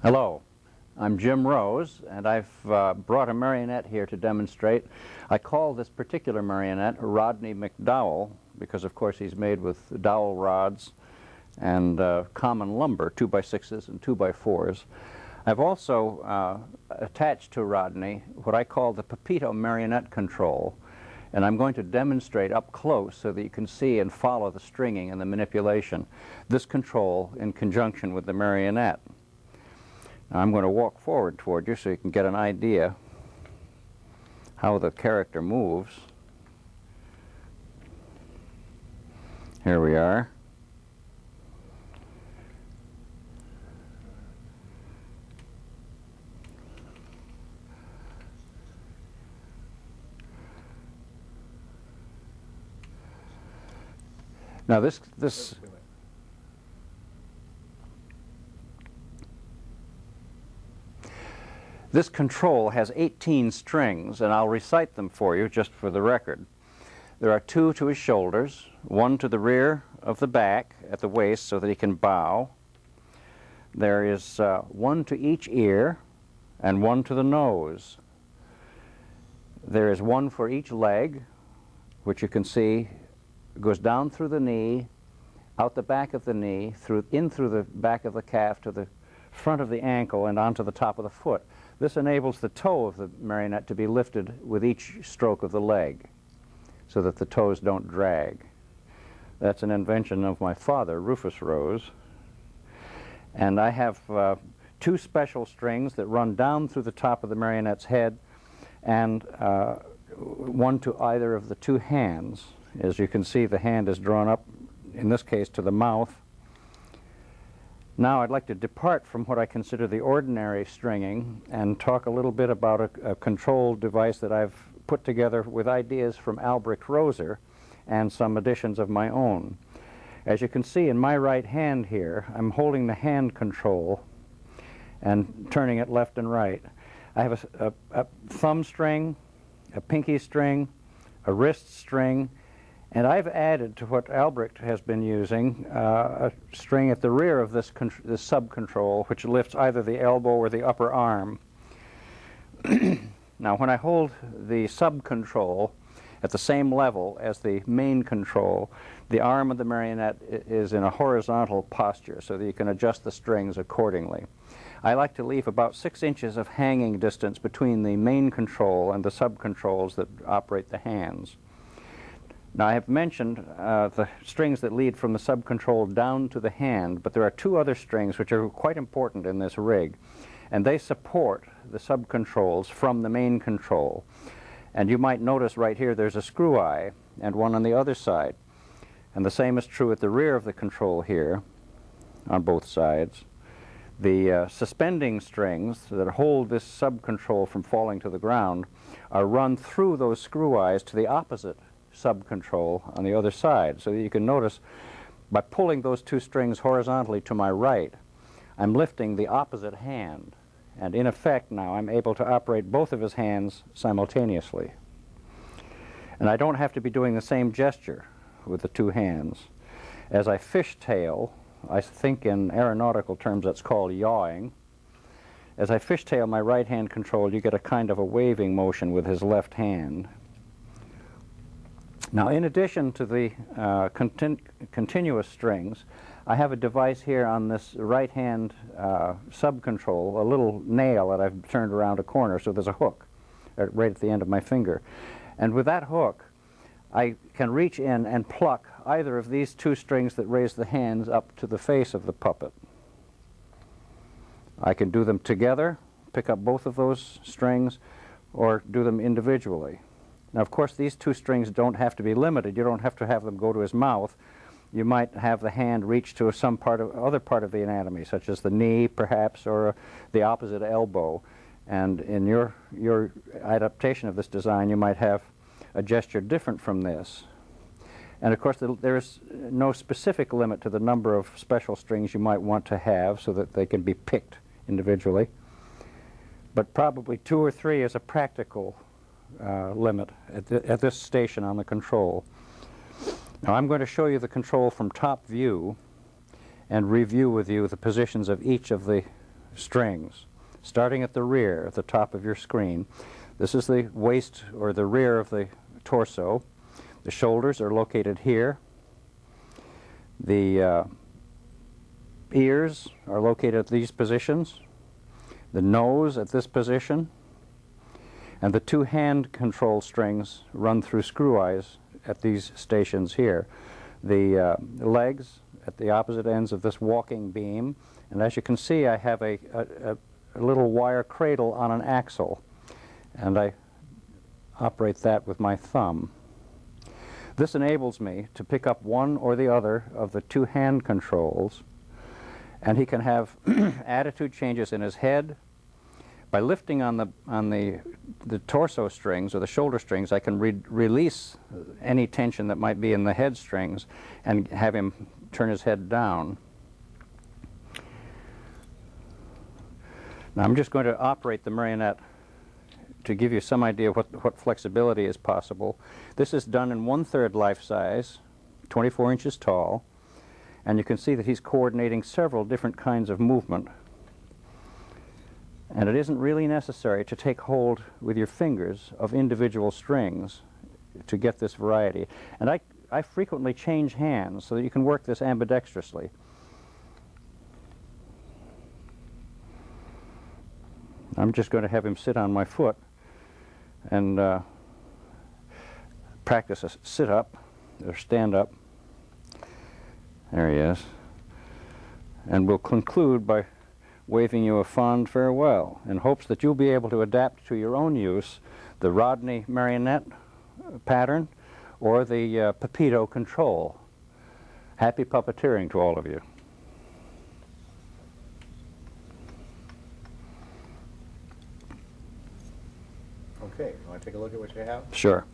Hello, I'm Jim Rose, and I've brought a marionette here to demonstrate. I call this particular marionette Roddy McDowel because, of course, he's made with dowel rods and common lumber, 2x6s and 2x4s. I've also attached to Rodney what I call the Puppeteer marionette control, and I'm going to demonstrate up close so that you can see and follow the stringing and the manipulation. This control in conjunction with the marionette. Now I'm going to walk forward toward you so you can get an idea how the character moves. Here we are. Now this control has 18 strings, and I'll recite them for you just for the record. There are 2 to his shoulders, 1 to the rear of the back at the waist so that he can bow. There is 1 to each ear and 1 to the nose. There is 1 for each leg, which you can see goes down through the knee, out the back of the knee, in through the back of the calf to the front of the ankle and onto the top of the foot. This enables the toe of the marionette to be lifted with each stroke of the leg so that the toes don't drag. That's an invention of my father, Rufus Rose. And I have 2 special strings that run down through the top of the marionette's head and 1 to either of the 2 hands. As you can see, the hand is drawn up, in this case, to the mouth. Now I'd like to depart from what I consider the ordinary stringing and talk a little bit about a control device that I've put together with ideas from Albrecht Roser and some additions of my own. As you can see in my right hand here, I'm holding the hand control and turning it left and right. I have a thumb string, a pinky string, a wrist string, and I've added to what Albrecht has been using a string at the rear of this sub-control, which lifts either the elbow or the upper arm. Now, when I hold the sub-control at the same level as the main control, the arm of the marionette is in a horizontal posture so that you can adjust the strings accordingly. I like to leave about 6 inches of hanging distance between the main control and the sub-controls that operate the hands. Now, I have mentioned the strings that lead from the sub-control down to the hand, but there are 2 other strings which are quite important in this rig, and they support the sub-controls from the main control. And you might notice right here there's a screw eye and one on the other side. And the same is true at the rear of the control here on both sides. The suspending strings that hold this sub-control from falling to the ground are run through those screw eyes to the opposite sub-control on the other side. So that you can notice by pulling those 2 strings horizontally to my right, I'm lifting the opposite hand. And in effect now I'm able to operate both of his hands simultaneously. And I don't have to be doing the same gesture with the 2 hands. As I fishtail, I think in aeronautical terms that's called yawing. As I fishtail my right hand control, you get a kind of a waving motion with his left hand. Now, in addition to the continuous strings, I have a device here on this right hand sub-control, a little nail that I've turned around a corner, so there's a hook right at the end of my finger. And with that hook, I can reach in and pluck either of these 2 strings that raise the hands up to the face of the puppet. I can do them together, pick up both of those strings, or do them individually. Now, of course, these 2 strings don't have to be limited. You don't have to have them go to his mouth. You might have the hand reach to some other part of the anatomy, such as the knee, perhaps, or the opposite elbow. And in your adaptation of this design, you might have a gesture different from this. And of course, there is no specific limit to the number of special strings you might want to have so that they can be picked individually. But probably 2 or 3 is a practical limit at this station on the control. Now I'm going to show you the control from top view and review with you the positions of each of the strings, starting at the rear, at the top of your screen. This is the waist or the rear of the torso. The shoulders are located here. The ears are located at these positions. The nose at this position. And the two hand control strings run through screw eyes at these stations here. The legs at the opposite ends of this walking beam. And as you can see, I have a little wire cradle on an axle. And I operate that with my thumb. This enables me to pick up one or the other of the two hand controls, and he can have attitude changes in his head. By lifting on the torso strings or the shoulder strings, I can release any tension that might be in the head strings and have him turn his head down. Now I'm just going to operate the marionette to give you some idea of what flexibility is possible. This is done in 1/3 life size, 24 inches tall, and you can see that he's coordinating several different kinds of movement. And it isn't really necessary to take hold with your fingers of individual strings to get this variety. And I frequently change hands so that you can work this ambidextrously. I'm just going to have him sit on my foot and practice a sit-up or stand-up. There he is. And we'll conclude by waving you a fond farewell in hopes that you'll be able to adapt to your own use the Rodney marionette pattern or the Puppeteer control. Happy puppeteering to all of you. Okay, you want to take a look at what you have? Sure.